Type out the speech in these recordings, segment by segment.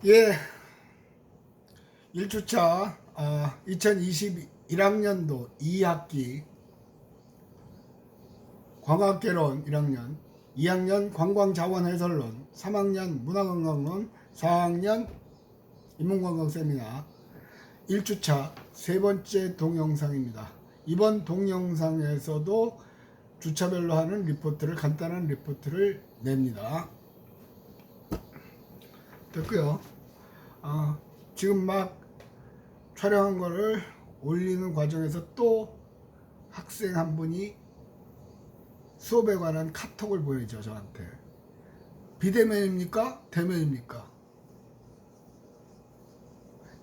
예, 1주차 2021학년도 2학기 광학개론 1학년, 2학년 관광자원해설론, 3학년 문화관광론, 4학년 인문관광 세미나 1주차 세 번째 동영상입니다. 이번 동영상에서도 주차별로 하는 리포트를, 간단한 리포트를 냅니다. 됐고요. 지금 막 촬영한 거를 올리는 과정에서 또 학생 한 분이 수업에 관한 카톡을 보내죠, 저한테. 비대면입니까? 대면입니까?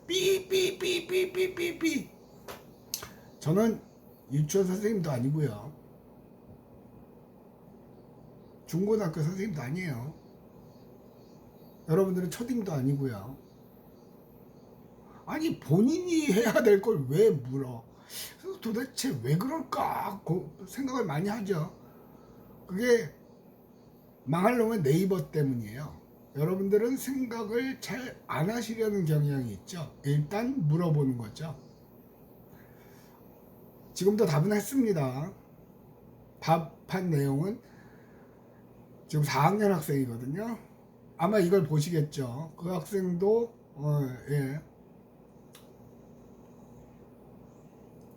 삐삐삐삐삐삐삐. 저는 유치원 선생님도 아니고요, 중고등학교 선생님도 아니에요. 여러분들은 초딩도 아니고요. 아니, 본인이 해야 될 걸 왜 물어? 도대체 왜 그럴까 생각을 많이 하죠. 그게 망할 놈의 네이버 때문이에요. 여러분들은 생각을 잘 안 하시려는 경향이 있죠. 일단 물어보는 거죠. 지금도 답은 했습니다. 답한 내용은 지금 4학년 학생이거든요. 아마 이걸 보시겠죠. 그 학생도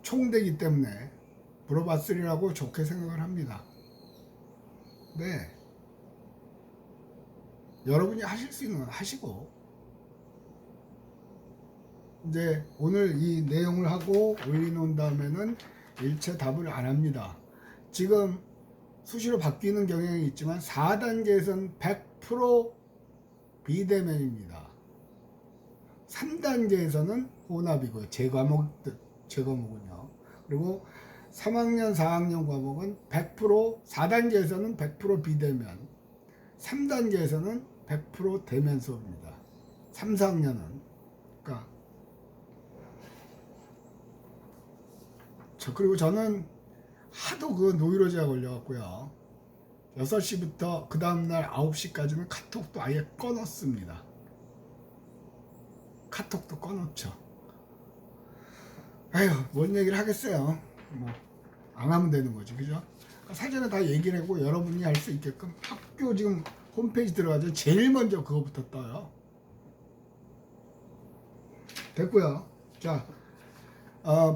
총대기 때문에 물어봤으리라고 좋게 생각을 합니다. 네, 여러분이 하실 수 있는 건 하시고, 이제 오늘 이 내용을 하고 올려놓은 다음에는 일체 답을 안 합니다. 지금 수시로 바뀌는 경향이 있지만 4단계에서는 100% 비대면입니다. 3단계에서는 혼합이고요. 제 과목은요. 그리고 3학년, 4학년 과목은 100% 4단계에서는 100% 비대면, 3단계에서는 100% 대면 수업입니다. 3, 4학년은. 그러니까 그리고 저는 하도 그 노이로제가 걸려갖고요, 6시부터 그 다음날 9시까지는 카톡도 아예 꺼놓습니다. 카톡도 꺼놓죠. 아휴, 뭔 얘기를 하겠어요. 뭐 안 하면 되는 거지, 그죠? 그러니까 사전에 다 얘기를 하고 여러분이 할 수 있게끔 학교 지금 홈페이지 들어가죠. 제일 먼저 그거부터 떠요. 됐고요. 자,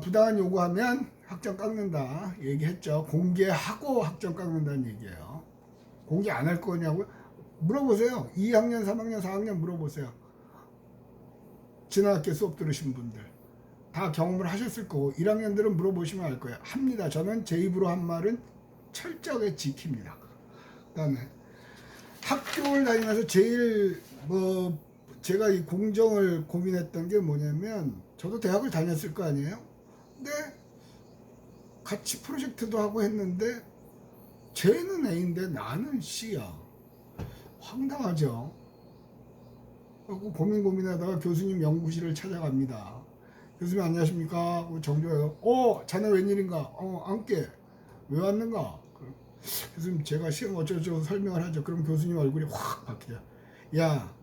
부당한 요구하면 학점 깎는다 얘기했죠. 공개하고 학점 깎는다는 얘기예요. 공개 안 할 거냐고요? 물어보세요. 2학년, 3학년, 4학년 물어보세요. 지난 학기 수업 들으신 분들 다 경험을 하셨을 거고, 1학년들은 물어보시면 알 거예요. 합니다. 저는 제 입으로 한 말은 철저하게 지킵니다. 그 다음에 학교를 다니면서 제일 제가 이 공정을 고민했던 게 뭐냐면, 저도 대학을 다녔을 거 아니에요? 근데 같이 프로젝트도 하고 했는데 쟤는 A인데 나는 C야. 황당하죠. 고민하다가 교수님 연구실을 찾아갑니다. 교수님 안녕하십니까? 정조예요. 자네 웬일인가? 안께. 왜 왔는가? 교수님 제가 시험 어쩌고저쩌고 설명을 하죠. 그럼 교수님 얼굴이 확 바뀌어요. 야,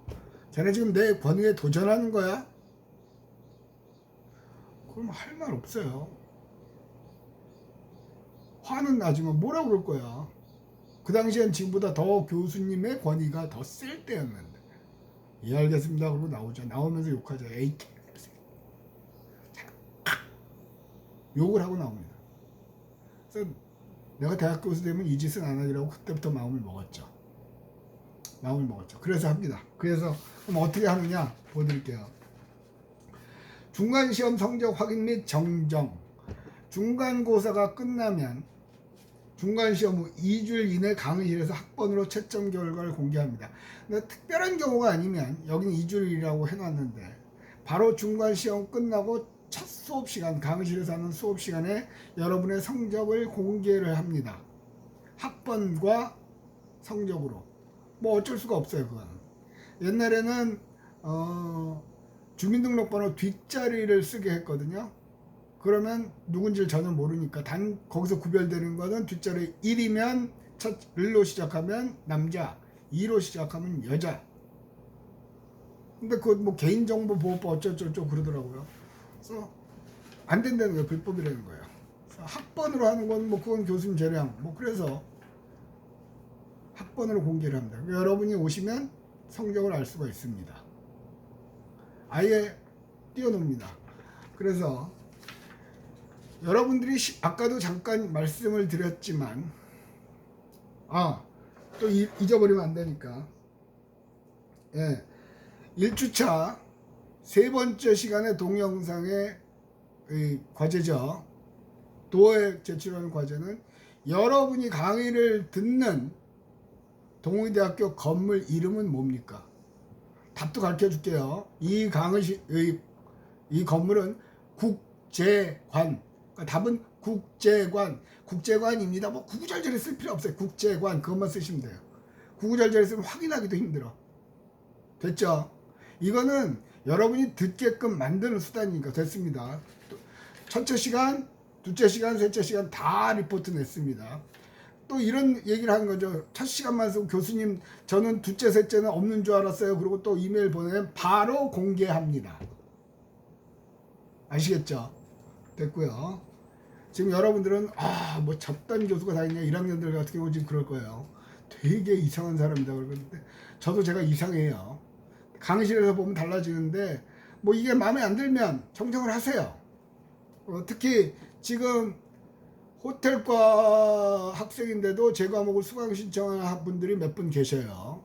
자네 지금 내 권위에 도전하는 거야? 그럼 할 말 없어요. 화는 나지만 뭐라 그럴 거야. 그 당시엔 지금보다 더 교수님의 권위가 더 셀 때였는데. 예, 알겠습니다. 그러고 나오죠. 나오면서 욕하죠. 에이, 욕을 하고 나옵니다. 그래서 내가 대학 교수 되면 이 짓은 안 하기라고 그때부터 마음을 먹었죠. 그래서 합니다. 그래서 그럼 어떻게 하느냐 보여드릴게요. 중간시험 성적 확인 및 정정. 중간고사가 끝나면 중간시험 후 2주일 이내 강의실에서 학번으로 채점 결과를 공개합니다. 근데 특별한 경우가 아니면, 여기는 2주일이라고 해놨는데 바로 중간시험 끝나고 첫 수업시간, 강의실에서 하는 수업시간에 여러분의 성적을 공개를 합니다. 학번과 성적으로. 뭐 어쩔 수가 없어요. 그거는 옛날에는 주민등록번호 뒷자리를 쓰게 했거든요. 그러면 누군지를 전혀 모르니까 거기서 구별되는 거는 뒷자리 1이면 첫 1로 시작하면 남자, 2로 시작하면 여자. 근데 그 뭐 개인정보보호법 어쩌고저쩌고 그러더라고요. 그래서 안 된다는 거예요. 불법이라는 거예요. 학번으로 하는 건 뭐 그건 교수님 재량 뭐 그래서 학번으로 공개를 합니다. 그러니까 여러분이 오시면 성적을 알 수가 있습니다. 아예 띄워놓습니다. 그래서 여러분들이 아까도 잠깐 말씀을 드렸지만 또 잊어버리면 안 되니까 1주차 세 번째 시간의 동영상의 과제죠. 도어에 제출하는 과제는 여러분이 강의를 듣는 동의대학교 건물 이름은 뭡니까? 답도 가르쳐 줄게요. 이 건물은 국제관. 그러니까 답은 국제관입니다. 뭐 구구절절히 쓸 필요 없어요. 국제관 그것만 쓰시면 돼요. 구구절절히 쓰면 확인하기도 힘들어. 됐죠? 이거는 여러분이 듣게끔 만드는 수단이니까 됐습니다. 첫째 시간, 둘째 시간, 셋째 시간 다 리포트 냈습니다. 또 이런 얘기를 하는 거죠. 첫 시간만 쓰고 교수님 저는 둘째, 셋째는 없는 줄 알았어요. 그리고 또 이메일 보내면 바로 공개합니다. 아시겠죠? 됐고요. 지금 여러분들은 뭐 잡단 교수가 다 있냐 1학년들 같은 경우 지금 그럴 거예요. 되게 이상한 사람이다 그러는데 저도 제가 이상해요. 강의실에서 보면 달라지는데 뭐 이게 마음에 안 들면 정정을 하세요. 특히 지금 호텔과 학생인데도 제 과목을 수강 신청하는 분들이 몇 분 계셔요.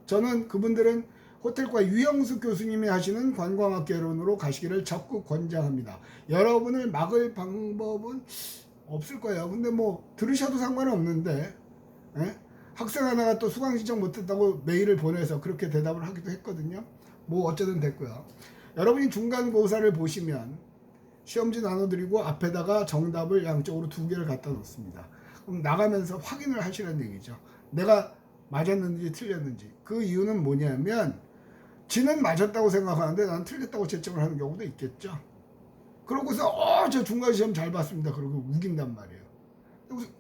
저는 그분들은 호텔과 유영수 교수님이 하시는 관광학개론으로 가시기를 적극 권장합니다. 여러분을 막을 방법은 없을 거예요. 근데 뭐 들으셔도 상관은 없는데 학생 하나가 또 수강 신청 못했다고 메일을 보내서 그렇게 대답을 하기도 했거든요. 뭐 어쨌든 됐고요. 여러분이 중간고사를 보시면 시험지 나눠드리고 앞에다가 정답을 양쪽으로 2개를 갖다 놓습니다. 그럼 나가면서 확인을 하시라는 얘기죠. 내가 맞았는지 틀렸는지. 그 이유는 뭐냐면 지는 맞았다고 생각하는데 난 틀렸다고 채점을 하는 경우도 있겠죠. 그러고서 저 중간 시험 잘 봤습니다. 그러고 우긴단 말이에요.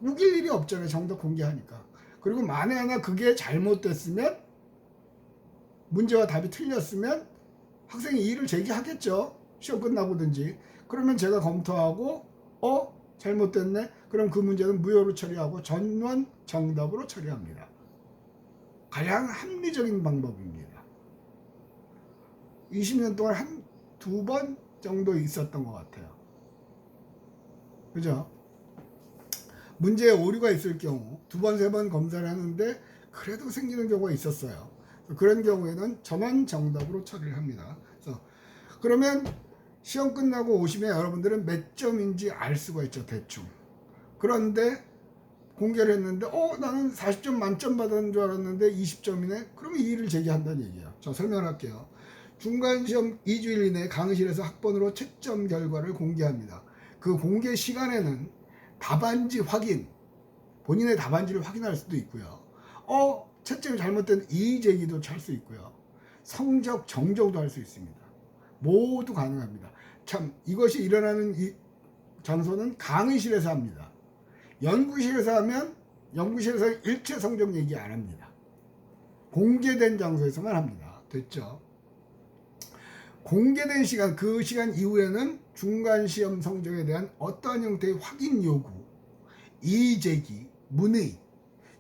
우길 일이 없잖아요. 정답 공개하니까. 그리고 만에 하나 그게 잘못됐으면 문제와 답이 틀렸으면 학생이 이의를 제기하겠죠. 시험 끝나고든지. 그러면 제가 검토하고 잘못됐네. 그럼 그 문제는 무효로 처리하고 전원 정답으로 처리합니다. 가장 합리적인 방법입니다. 20년 동안 한 2번 정도 있었던 것 같아요. 그죠? 문제에 오류가 있을 경우 2번, 3번 검사를 하는데 그래도 생기는 경우가 있었어요. 그런 경우에는 전원 정답으로 처리를 합니다. 그러면 시험 끝나고 오시면 여러분들은 몇 점인지 알 수가 있죠. 대충. 그런데 공개를 했는데 나는 40점 만점 받은 줄 알았는데 20점이네. 그러면 이의를 제기한다는 얘기예요. 자, 설명할게요. 중간시험 2주일 이내 강의실에서 학번으로 채점 결과를 공개합니다. 그 공개 시간에는 답안지 확인, 본인의 답안지를 확인할 수도 있고요. 채점이 잘못된 이의 제기도 할 수 있고요. 성적 정정도 할 수 있습니다. 모두 가능합니다. 참 이것이 일어나는 이 장소는 강의실에서 합니다. 연구실에서 하면 연구실에서 일체 성적 얘기 안 합니다. 공개된 장소에서만 합니다. 됐죠? 공개된 시간, 그 시간 이후에는 중간시험 성적에 대한 어떠한 형태의 확인 요구, 이의 제기, 문의,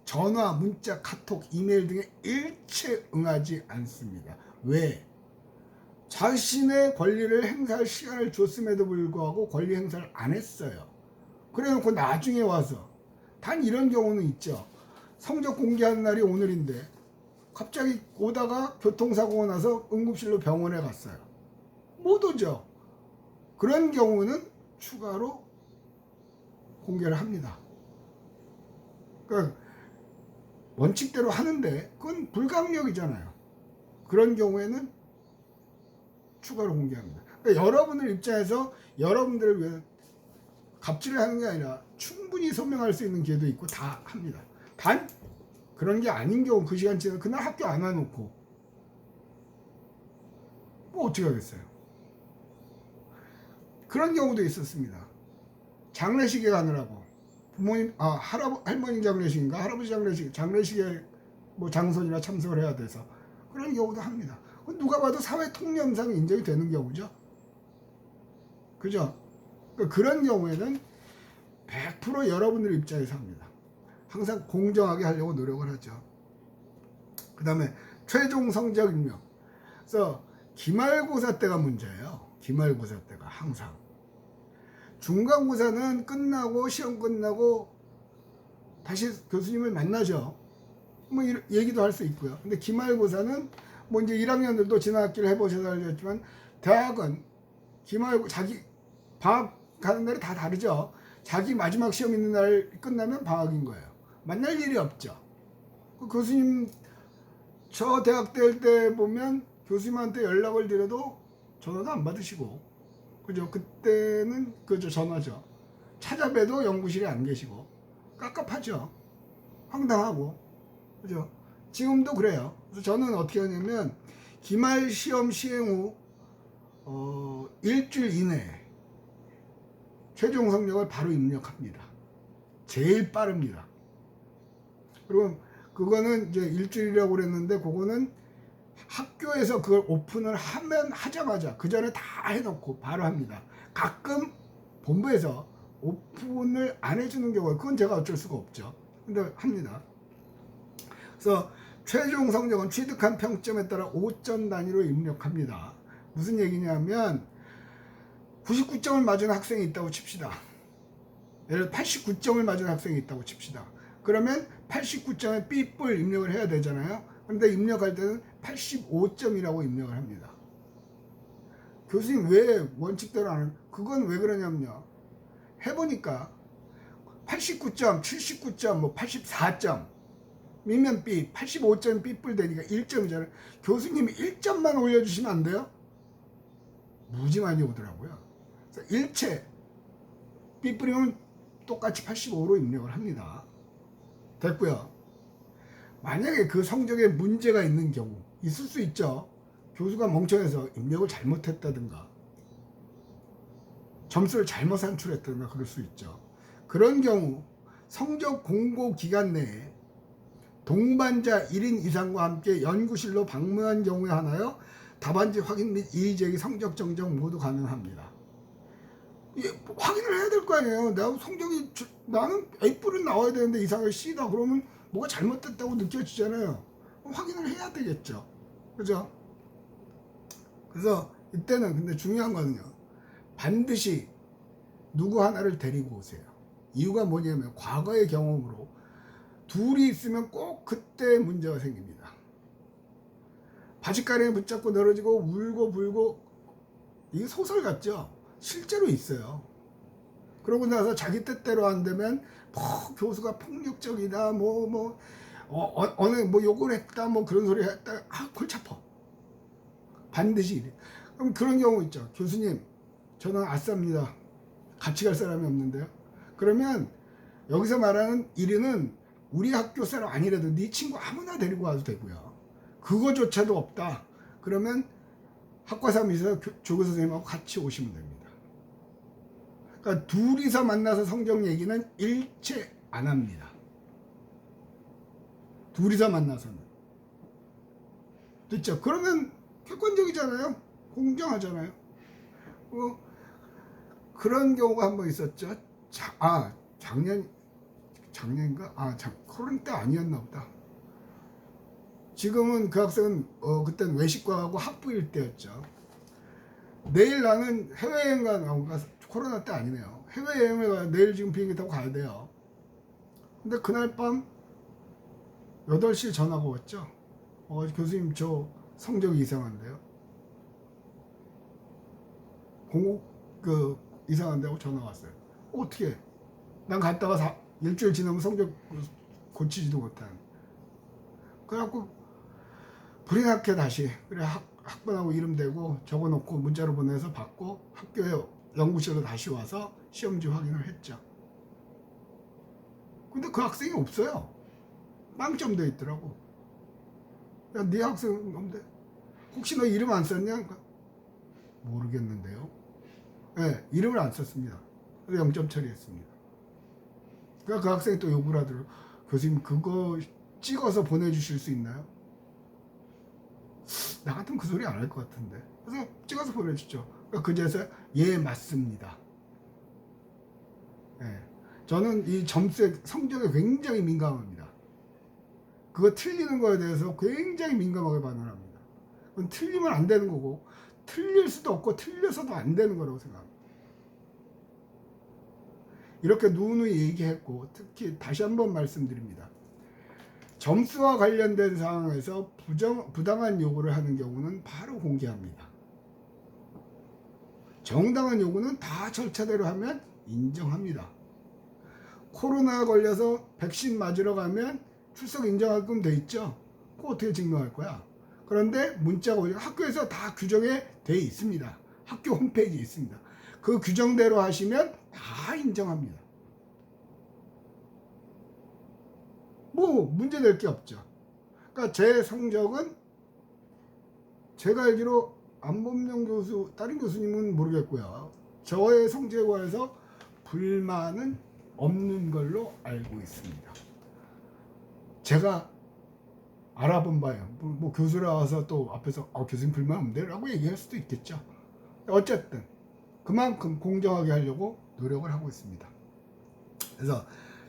전화, 문자, 카톡, 이메일 등에 일체 응하지 않습니다. 왜? 자신의 권리를 행사할 시간을 줬음에도 불구하고 권리 행사를 안 했어요. 그래놓고 나중에 와서 단 이런 경우는 있죠. 성적 공개하는 날이 오늘인데 갑자기 오다가 교통사고가 나서 응급실로 병원에 갔어요. 못 오죠. 그런 경우는 추가로 공개를 합니다. 그러니까 원칙대로 하는데 그건 불가항력이잖아요. 그런 경우에는 추가로 공개합니다. 그러니까 여러분들 입장에서 여러분들을 위해 갑질을 하는 게 아니라 충분히 설명할 수 있는 기회도 있고 다 합니다. 단 그런 게 아닌 경우 그 시간 지나 그날 학교 안 와놓고 뭐 어떻게 하겠어요. 그런 경우도 있었습니다. 장례식에 가느라고 부모님 할머니 장례식인가 할아버지 장례식에 뭐 장손이나 참석을 해야 돼서 그런 경우도 합니다. 누가 봐도 사회 통념상 인정이 되는 경우죠. 그죠? 그러니까 그런 경우에는 100% 여러분들 입장에서 합니다. 항상 공정하게 하려고 노력을 하죠. 그 다음에 최종 성적 입력. 그래서 기말고사 때가 문제예요. 기말고사 때가 항상. 중간고사는 끝나고 시험 끝나고 다시 교수님을 만나죠. 뭐 얘기도 할 수 있고요. 근데 기말고사는 뭐 이제 1학년들도 지난 학기를 해보셔서 알겠지만 대학은 자기 방학 가는 날이 다 다르죠. 자기 마지막 시험 있는 날 끝나면 방학인 거예요. 만날 일이 없죠. 그 교수님 저 대학 다닐 때 보면 교수님한테 연락을 드려도 전화도 안 받으시고, 그죠? 그때는 그죠, 전화죠. 찾아뵈도 연구실에 안 계시고 깝깝하죠. 황당하고, 그죠? 지금도 그래요. 그래서 저는 어떻게 하냐면 기말 시험 시행 후 일주일 이내에 최종 성적을 바로 입력합니다. 제일 빠릅니다. 그리고 그거는 이제 일주일이라고 그랬는데 그거는 학교에서 그걸 오픈을 하자마자 그 전에 다 해놓고 바로 합니다. 가끔 본부에서 오픈을 안 해주는 경우가, 그건 제가 어쩔 수가 없죠. 근데 합니다. 그래서 최종 성적은 취득한 평점에 따라 5점 단위로 입력합니다. 무슨 얘기냐면 99점을 맞은 학생이 있다고 칩시다. 예를 들어 89점을 맞은 학생이 있다고 칩시다. 그러면 89점에 B뿔 입력을 해야 되잖아요. 그런데 입력할 때는 85점이라고 입력을 합니다. 교수님 왜 원칙대로 안 해요? 그건 왜 그러냐면요. 해보니까 89점, 79점, 뭐 84점 이면 B, 85점 B뿔 되니까 1점이잖아요. 교수님이 1점만 올려주시면 안 돼요? 무지 많이 오더라고요. 그래서 일체 B뿔이면 똑같이 85로 입력을 합니다. 됐고요. 만약에 그 성적에 문제가 있는 경우 있을 수 있죠. 교수가 멍청해서 입력을 잘못했다든가 점수를 잘못 산출했다든가 그럴 수 있죠. 그런 경우 성적 공고 기간 내에 동반자 1인 이상과 함께 연구실로 방문한 경우에 하나요 답안지 확인 및 이의제기 성적 정정 모두 가능합니다. 확인을 해야 될 거 아니에요. 내가 성적이 나는 A뿔은 나와야 되는데 이상하게 C다 그러면 뭐가 잘못됐다고 느껴지잖아요. 확인을 해야 되겠죠. 그죠? 그래서 이때는 근데 중요한 거는요. 반드시 누구 하나를 데리고 오세요. 이유가 뭐냐면 과거의 경험으로 둘이 있으면 꼭 그때 문제가 생깁니다. 바짓가랑이 붙잡고 늘어지고 울고 불고, 이게 소설 같죠? 실제로 있어요. 그러고 나서 자기 뜻대로 안 되면 뭐 교수가 폭력적이다 어느 뭐 욕을 했다 뭐 그런 소리 했다, 골치 아파. 반드시 이래. 그럼 그런 경우 있죠. 교수님 저는 아싸입니다. 같이 갈 사람이 없는데요. 그러면 여기서 말하는 1위는 우리 학교 사람 아니라도 네 친구 아무나 데리고 와도 되고요. 그거조차도 없다. 그러면 학과사무소에서 조교 선생님하고 같이 오시면 됩니다. 그러니까 둘이서 만나서 성적 얘기는 일체 안 합니다. 둘이서 만나서는. 됐죠? 그러면 객관적이잖아요. 공정하잖아요. 그런 경우가 한 번 있었죠. 작년인가? 코로나 때 아니었나 보다. 지금은 그 학생은 그때는 외식과하고 학부일 때였죠. 내일 나는 해외여행 가니까 코로나 때 아니네요. 해외여행을 가요. 내일 지금 비행기 타고 가야 돼요. 근데 그날 밤 8시에 전화가 왔죠. 교수님 저 성적이 이상한데요. 이상한데고 전화 왔어요. 어떻게? 난 갔다가 일주일 지나면 성적 고치지도 못한. 그래갖고 불이 났게 다시 그래 학번하고 이름 대고 적어놓고 문자로 보내서 받고 학교에 연구실로 다시 와서 시험지 확인을 했죠. 근데 그 학생이 없어요. 빵점 돼 있더라고. 야, 네 학생 없는데 혹시 너 이름 안 썼냐? 그러니까 모르겠는데요. 네, 이름을 안 썼습니다. 그래서 0점 처리했습니다. 그러니까 그 학생이 또 욕을 하더라고요. 교수님 그거 찍어서 보내주실 수 있나요? 나 같으면 그 소리 안 할 것 같은데. 그래서 찍어서 보내주죠. 그러니까 그제서 예 맞습니다. 예. 저는 이 점수에 성적에 굉장히 민감합니다. 그거 틀리는 거에 대해서 굉장히 민감하게 반응합니다. 그건 틀리면 안 되는 거고 틀릴 수도 없고 틀려서도 안 되는 거라고 생각합니다. 이렇게 누누이 얘기했고 특히 다시 한번 말씀드립니다. 점수와 관련된 상황에서 부당한 요구를 하는 경우는 바로 공개합니다. 정당한 요구는 다 절차대로 하면 인정합니다. 코로나 걸려서 백신 맞으러 가면 출석 인정하게끔 돼 있죠. 그거 어떻게 증명할 거야? 그런데 문자가 오죠. 학교에서 다 규정에 돼 있습니다. 학교 홈페이지에 있습니다. 그 규정대로 하시면 다 인정합니다. 뭐 문제될 게 없죠. 그러니까 제 성적은 제가 알기로 안범용 교수, 다른 교수님은 모르겠고요. 저의 성적에 관해서 불만은 없는 걸로 알고 있습니다. 제가 알아본 바에요. 뭐 교수라 와서 또 앞에서 교수님 불만 없는데 라고 얘기할 수도 있겠죠. 어쨌든 그만큼 공정하게 하려고 노력을 하고 있습니다. 그래서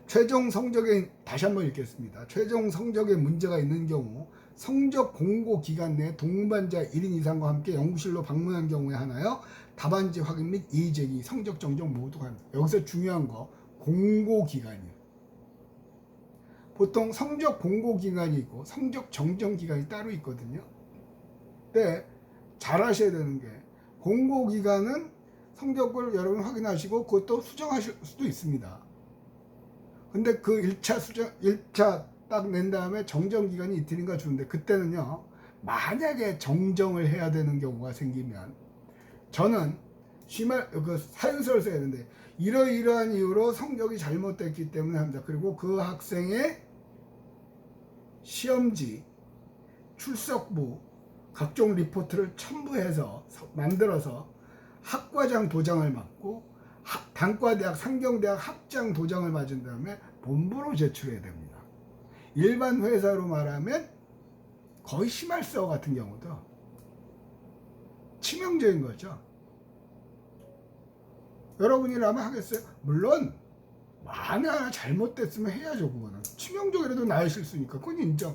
최종 성적에 다시 한번 읽겠습니다. 최종 성적에 문제가 있는 경우 성적 공고 기간 내 동반자 1인 이상과 함께 연구실로 방문한 경우에 하나요. 답안지 확인 및 이의 제기, 성적 정정 모두가 합니다. 여기서 중요한 거 공고 기간이에요. 보통 성적 공고 기간이 있고 성적 정정 기간이 따로 있거든요. 근데 잘 하셔야 되는 게 공고 기간은 성적을 여러분 확인하시고 그것도 수정하실 수도 있습니다. 근데 그 1차 딱 낸 다음에 정정 기간이 이틀인가 주는데 그때는요. 만약에 정정을 해야 되는 경우가 생기면 저는 그 사유서를 써야 되는데 이러이러한 이유로 성적이 잘못됐기 때문에 합니다. 그리고 그 학생의 시험지, 출석부, 각종 리포트를 첨부해서 만들어서 학과장 도장을 맞고 단과대학, 상경대학 학장 도장을 맞은 다음에 본부로 제출해야 됩니다. 일반 회사로 말하면 거의 심할서 같은 경우도 치명적인 거죠. 여러분이라면 하겠어요? 물론 만에 하나 잘못됐으면 해야죠. 그거는 치명적이라도 나의 실수니까 그건 인정.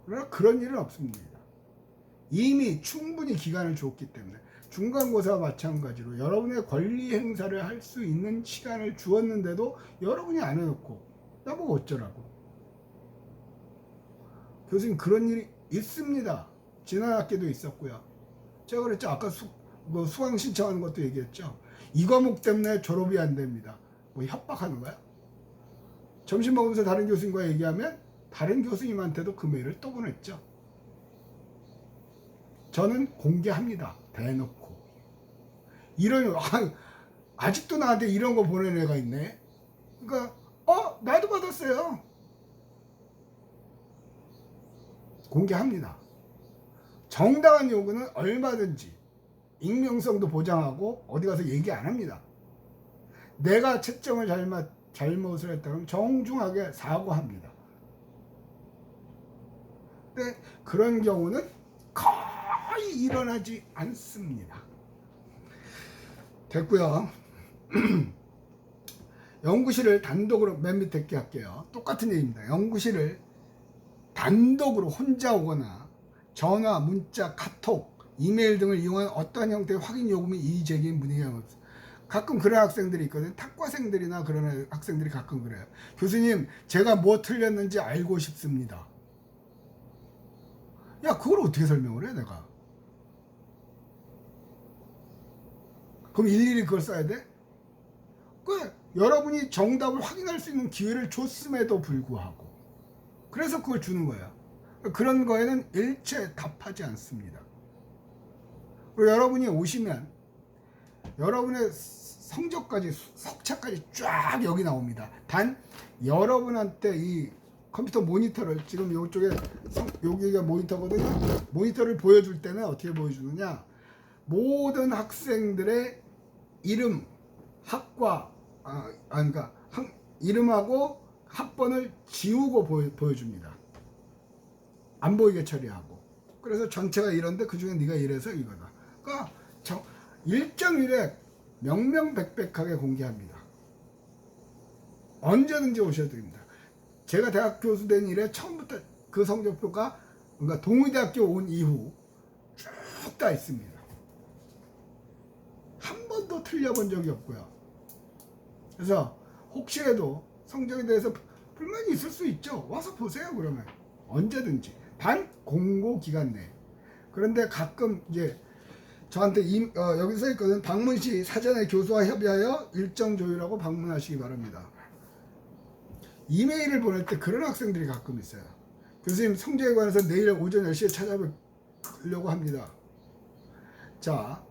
그러나 그런 일은 없습니다. 이미 충분히 기간을 줬기 때문에 중간고사와 마찬가지로 여러분의 권리 행사를 할 수 있는 시간을 주었는데도 여러분이 안 해놓고 나보고 어쩌라고. 교수님 그런 일이 있습니다. 지난 학기도 있었고요. 제가 그랬죠. 아까 수강 신청하는 것도 얘기했죠. 이 과목 때문에 졸업이 안 됩니다. 뭐 협박하는 거야? 점심 먹으면서 다른 교수님과 얘기하면 다른 교수님한테도 그 메일을 또 보냈죠. 저는 공개합니다. 대놓고. 아직도 나한테 이런 거 보낸 애가 있네. 그러니까 나도 받았어요. 공개합니다. 정당한 요구는 얼마든지 익명성도 보장하고 어디 가서 얘기 안 합니다. 내가 채점을 잘못을 했다면 정중하게 사과합니다. 근데 그런 경우는 거의 일어나지 않습니다. 됐고요. 연구실을 단독으로 맨 밑에 게 할게요. 똑같은 얘기입니다. 연구실을 단독으로 혼자 오거나 전화, 문자, 카톡, 이메일 등을 이용한 어떠한 형태의 확인 요구 및 이의 제기 문의가 없어요. 가끔 그런 학생들이 있거든요. 탁과생들이나 그런 학생들이 가끔 그래요. 교수님, 제가 뭐 틀렸는지 알고 싶습니다. 야, 그걸 어떻게 설명을 해, 내가? 그럼 일일이 그걸 써야 돼? 여러분이 정답을 확인할 수 있는 기회를 줬음에도 불구하고 그래서 그걸 주는 거야. 그런 거에는 일체 답하지 않습니다. 그리고 여러분이 오시면 여러분의 성적까지 석차까지 쫙 여기 나옵니다. 단 여러분한테 이 컴퓨터 모니터를 지금 이쪽에 여기가 모니터거든요. 모니터를 보여줄 때는 어떻게 보여주느냐? 모든 학생들의 이름, 학과, 그러니까 이름하고 학번을 지우고 보여줍니다. 안 보이게 처리하고. 그래서 전체가 이런데 그중에 네가 이래서 이거다. 그러니까 일정일에 명명백백하게 공개합니다. 언제든지 오셔도 됩니다. 제가 대학 교수 된 이래 처음부터 그 성적표가 그러니까 동의대학교 온 이후 쭉 다 있습니다. 한 번도 틀려본 적이 없고요. 그래서 혹시라도 성적에 대해서 불만이 있을 수 있죠. 와서 보세요. 그러면 언제든지 단 공고 기간 내에. 그런데 가끔 이제 저한테 여기 써 있거든. 방문 시 사전에 교수와 협의하여 일정 조율하고 방문하시기 바랍니다. 이메일을 보낼 때 그런 학생들이 가끔 있어요. 교수님 성적에 관해서 내일 오전 10시에 찾아뵈려고 합니다. 자,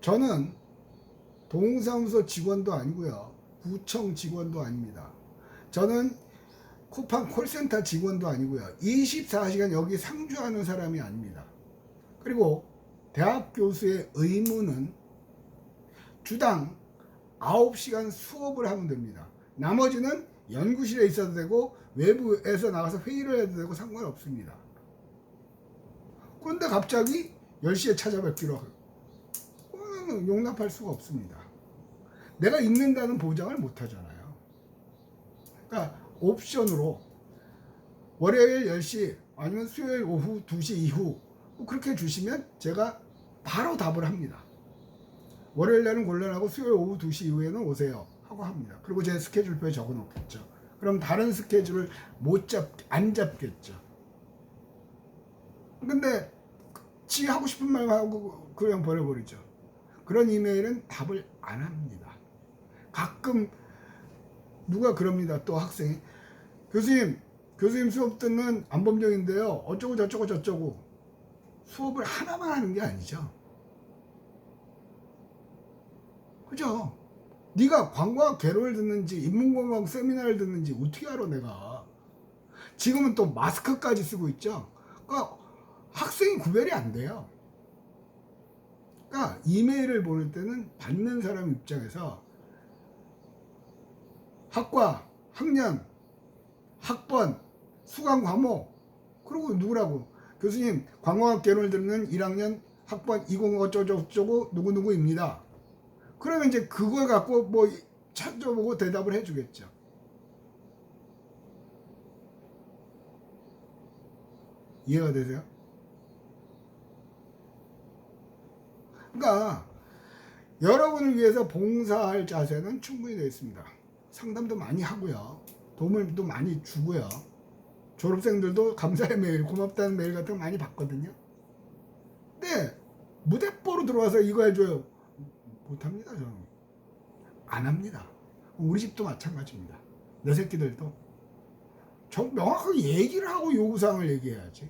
저는 동사무소 직원도 아니고요. 구청 직원도 아닙니다. 저는 쿠팡 콜센터 직원도 아니고요. 24시간 여기 상주하는 사람이 아닙니다. 그리고 대학 교수의 의무는 주당 9시간 수업을 하면 됩니다. 나머지는 연구실에 있어도 되고 외부에서 나가서 회의를 해도 되고 상관없습니다. 그런데 갑자기 10시에 찾아뵙기로 하고 용납할 수가 없습니다. 내가 있는다는 보장을 못 하잖아요. 그러니까 옵션으로 월요일 10시 아니면 수요일 오후 2시 이후 그렇게 주시면 제가 바로 답을 합니다. 월요일 날은 곤란하고 수요일 오후 2시 이후에는 오세요 하고 합니다. 그리고 제 스케줄표에 적어 놓겠죠. 그럼 다른 스케줄을 안 잡겠죠. 근데 지 하고 싶은 말만 하고 그냥 버려버리죠. 그런 이메일은 답을 안 합니다. 가끔 누가 그럽니다. 또 학생이 교수님 수업 듣는 안범정인데요. 어쩌고 저쩌고 저쩌고. 수업을 하나만 하는 게 아니죠. 그죠? 네가 관광학 개론을 듣는지 인문관광 세미나를 듣는지 어떻게 알아 내가. 지금은 또 마스크까지 쓰고 있죠. 그러니까 학생이 구별이 안 돼요. 그러니까 이메일을 보낼 때는 받는 사람 입장에서 학과, 학년, 학번, 수강 과목, 그리고 누구라고 교수님 관광학 개론을 듣는 1학년 학번 20 어쩌고저쩌고 누구누구입니다. 그러면 이제 그걸 갖고 뭐 찾아보고 대답을 해주겠죠. 이해가 되세요? 그러니까 여러분을 위해서 봉사할 자세는 충분히 되어 있습니다. 상담도 많이 하고요. 도움도 많이 주고요. 졸업생들도 감사의 메일, 고맙다는 메일 같은 거 많이 받거든요. 근데 무대뽀로 들어와서 이거 해줘요. 못합니다. 저는 안 합니다. 우리 집도 마찬가지입니다. 내 새끼들도 명확하게 얘기를 하고 요구사항을 얘기해야지.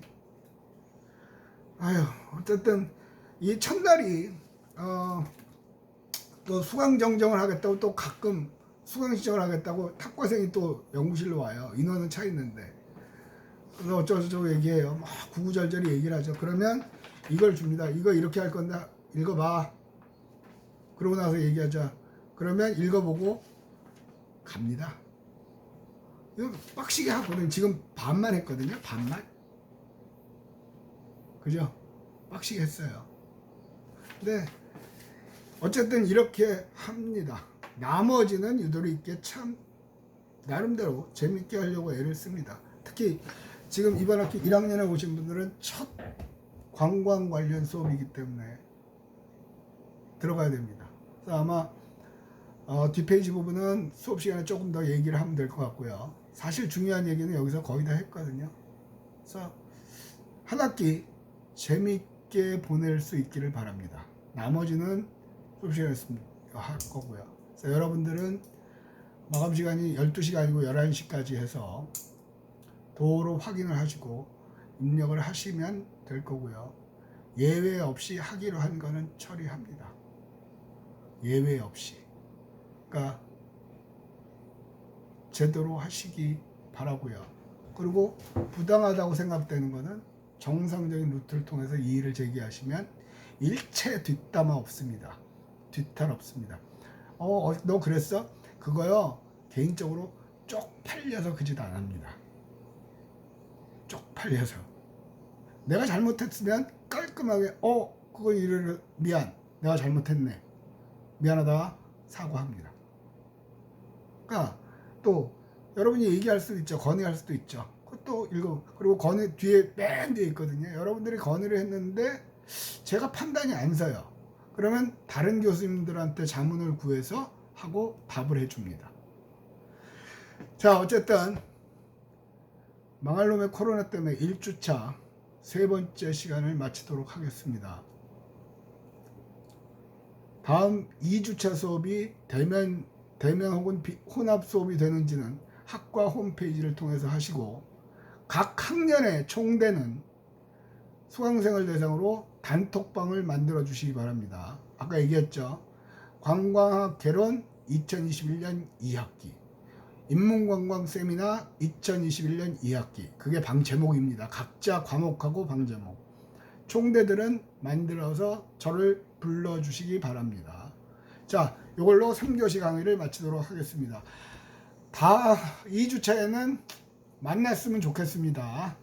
아휴, 어쨌든 이 첫날이 또 수강 정정을 하겠다고 또 가끔 수강 신청을 하겠다고 탁과생이 또 연구실로 와요. 인원은 차 있는데. 그래서 어쩌고저쩌고 얘기해요. 막 구구절절히 얘기를 하죠. 그러면 이걸 줍니다. 이거 이렇게 할 건데 읽어봐. 그러고 나서 얘기하자. 그러면 읽어보고 갑니다. 이거 빡시게 하거든요. 지금 반만 했거든요. 반만. 그죠? 빡시게 했어요. 근데 어쨌든 이렇게 합니다. 나머지는 유도리 있게 참 나름대로 재밌게 하려고 애를 씁니다. 특히 지금 이번 학기 1학년에 오신 분들은 첫 관광 관련 수업이기 때문에 들어가야 됩니다. 그래서 아마 뒷페이지 부분은 수업 시간에 조금 더 얘기를 하면 될 것 같고요. 사실 중요한 얘기는 여기서 거의 다 했거든요. 그래서 한 학기 재밌게 보낼 수 있기를 바랍니다. 나머지는 수업 시간에 할 거고요. 그래서 여러분들은 마감 시간이 12시가 아니고 11시까지 해서 도로 확인을 하시고 입력을 하시면 될 거고요. 예외 없이 하기로 한 거는 처리합니다. 예외 없이. 그러니까 제대로 하시기 바라고요. 그리고 부당하다고 생각되는 거는 정상적인 루트를 통해서 이의를 제기하시면 일체 뒷담화 없습니다. 뒤탈 없습니다. 너 그랬어? 그거요 개인적으로 쪽팔려서 그 짓 안 합니다. 쪽팔려서 내가 잘못했으면 깔끔하게 그거 이래 미안, 내가 잘못했네, 미안하다, 사과합니다. 그러니까 또 여러분이 얘기할 수도 있죠, 건의할 수도 있죠. 그것도 읽어. 그리고 건의 뒤에 맨 뒤에 있거든요. 여러분들이 건의를 했는데 제가 판단이 안 서요. 그러면 다른 교수님들한테 자문을 구해서 하고 답을 해줍니다. 자, 어쨌든 망할 놈의 코로나 때문에 1주차 세 번째 시간을 마치도록 하겠습니다. 다음 2주차 수업이 대면 혹은 혼합 수업이 되는지는 학과 홈페이지를 통해서 하시고, 각 학년의 총대는 수강생을 대상으로 단톡방을 만들어 주시기 바랍니다. 아까 얘기했죠. 관광학 개론 2021년 2학기, 인문관광 세미나 2021년 2학기. 그게 방 제목입니다. 각자 과목하고 방 제목. 총대들은 만들어서 저를 불러주시기 바랍니다. 자, 이걸로 3교시 강의를 마치도록 하겠습니다. 다 2주차에는 만났으면 좋겠습니다.